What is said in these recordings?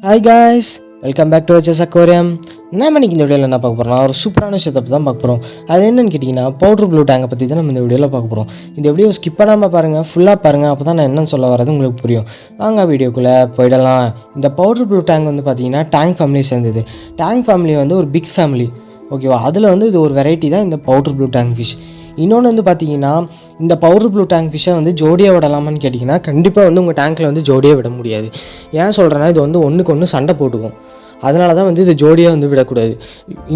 Hi guys, welcome back to HS aquarium. நம்ம இன்னைக்கு இந்த வீடியோவில் என்ன பார்க்க போகிறோம்னா ஒரு சூப்பரான விஷயத்தை தான் பார்க்க போகிறோம். அது என்னென்னு கேட்டிங்கன்னா பவுடர் ப்ளூ டேங்கை பற்றி தான் நம்ம இந்த வீடியோவில் பார்க்க போகிறோம். இந்த வீடியோ ஸ்கிப் பண்ணாமல் பாருங்கள், ஃபுல்லாக பாருங்கள், அப்போ தான் நான் என்னென்னு சொல்ல வரது உங்களுக்கு புரியும். வாங்க வீடியோக்குள்ளே போயிடலாம். இந்த பவுடர் ப்ளூ டேங்க் வந்து பார்த்திங்கன்னா டேங்க் ஃபேமிலி சேர்ந்தது. டேங்க் ஃபேமிலி வந்து ஒரு பிக் ஃபேமிலி, ஓகேவா? அதில் வந்து இது ஒரு வெரைட்டி தான் இந்த பவுடர் ப்ளூ டேங்க் ஃபிஷ். இன்னொன்று வந்து பார்த்தீங்கன்னா இந்த பவுடர் ப்ளூ டேங்க் ஃபிஷ்ஷை வந்து ஜோடியாக விடலாமான்னு கேட்டிங்கன்னா கண்டிப்பாக வந்து உங்கள் டேங்க்கில் வந்து ஜோடியாக விட முடியாது. ஏன் சொல்கிறேன்னா இது வந்து ஒன்றுக்கு ஒன்று சண்டை போட்டுக்கும். அதனால தான் வந்து இது ஜோடியாக வந்து விடக்கூடாது.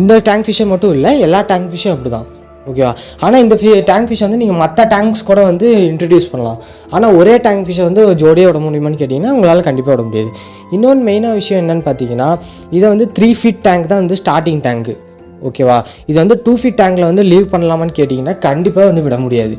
இந்த டேங்க் ஃபிஷ்ஷை மட்டும் இல்லை, எல்லா டேங்க் ஃபிஷ்ஷும் அப்படி தான், ஓகேவா? ஆனால் இந்த டேங்க் ஃபிஷ்ஷை வந்து நீங்கள் மற்ற டேங்க்ஸ் கூட வந்து இன்ட்ரடியூஸ் பண்ணலாம். ஆனால் ஒரே டேங்க் ஃபிஷ்ஷை வந்து ஜோடியாக விட முடியுமான்னு கேட்டிங்கன்னா உங்களால் கண்டிப்பாக விட முடியாது. இன்னொன்று மெயினாக விஷயம் என்னென்னு பார்த்தீங்கன்னா இதை வந்து 3 feet டேங்க் தான் வந்து ஸ்டார்டிங் டேங்க்கு, ஓகேவா? இது வந்து 2 feet டேங்கில் வந்து லீவ் பண்ணலாமான்னு கேட்டிங்கன்னா கண்டிப்பாக வந்து விட முடியாது.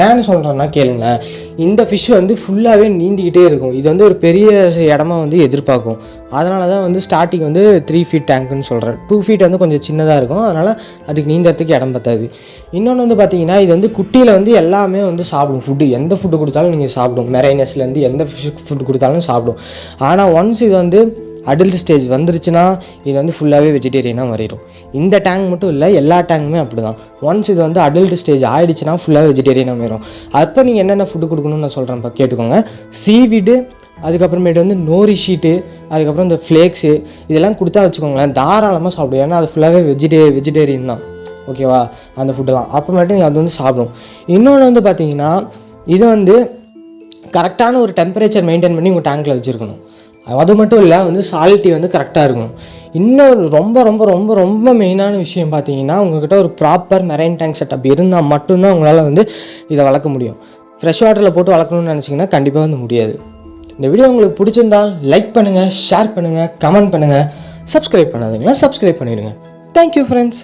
ஏன்னு சொல்கிறேன்னா கேளுங்களேன், இந்த ஃபிஷ் வந்து ஃபுல்லாகவே நீந்திக்கிட்டே இருக்கும். இது வந்து ஒரு பெரிய இடமா வந்து எதிர்பார்க்கும். அதனால தான் வந்து ஸ்டார்டிங் வந்து 3 feet டேங்க்குன்னு சொல்கிறேன். 2 feet வந்து கொஞ்சம் சின்னதாக இருக்கும், அதனால் அதுக்கு நீந்தறதுக்கு இடம் பத்தாது. இன்னொன்று வந்து பார்த்தீங்கன்னா இது வந்து குட்டியில் வந்து எல்லாமே வந்து சாப்பிடும். எந்த ஃபுட்டு கொடுத்தாலும் நீங்கள் சாப்பிடும். மெரைனஸ்லேருந்து எந்த ஃபிஷ் ஃபுட்டு கொடுத்தாலும் சாப்பிடும். ஆனால் ஒன்ஸ் இது வந்து அடல்ட் ஸ்டேஜ் வந்துருச்சுன்னா இது வந்து ஃபுல்லாகவே வெஜிடேரியனாக மாறிடும். இந்த டேங்க் மட்டும் இல்லை, எல்லா டேங்குமே அப்படி தான். ஒன்ஸ் இது வந்து அடல்ட் ஸ்டேஜ் ஆகிடுச்சுன்னா ஃபுல்லாக வெஜிடேரியனாக மாறிடும். அப்போ நீங்கள் என்னென்ன ஃபுட்டு கொடுக்கணும்னு நான் சொல்கிறேன், கேட்டுக்கோங்க. சீவிடு, அதுக்கப்புறமேட்டு வந்து நோரி ஷீட்டு, அதுக்கப்புறம் இந்த ஃப்ளேக்ஸு, இதெல்லாம் கொடுத்தா வச்சுக்கோங்களேன் தாராளமாக சாப்பிடும். ஏன்னா அது ஃபுல்லாகவே வெஜிடேரியன் தான், ஓகேவா? அந்த ஃபுட்டெல்லாம் அப்புறமேட்டு நீங்கள் அது வந்து சாப்பிடும். இன்னொன்று வந்து பார்த்தீங்கன்னா இது வந்து கரெக்டான ஒரு டெம்பரேச்சர் மெயின்டைன் பண்ணி உங்கள் டேங்க்கில் வச்சுருக்கணும். அது மட்டும் இல்லை, வந்து சாலிட்டி வந்து கரெக்டாக இருக்கும். இன்னொரு ரொம்ப ரொம்ப ரொம்ப ரொம்ப மெயினான விஷயம் பார்த்தீங்கன்னா உங்கள்கிட்ட ஒரு ப்ராப்பர் மெரைன் டேங்க் செட்டப் இருந்தால் மட்டும்தான் உங்களால் வந்து இதை வளர்க்க முடியும். ஃப்ரெஷ் வாட்டரில் போட்டு வளர்க்கணும்னு நினச்சிங்கன்னா கண்டிப்பாக வந்து முடியாது. இந்த வீடியோ உங்களுக்கு பிடிச்சிருந்தால் லைக் பண்ணுங்கள், ஷேர் பண்ணுங்கள், கமெண்ட் பண்ணுங்கள். சப்ஸ்கிரைப் பண்ணாதீங்களா? சப்ஸ்கிரைப் பண்ணிடுங்க. Thank you friends.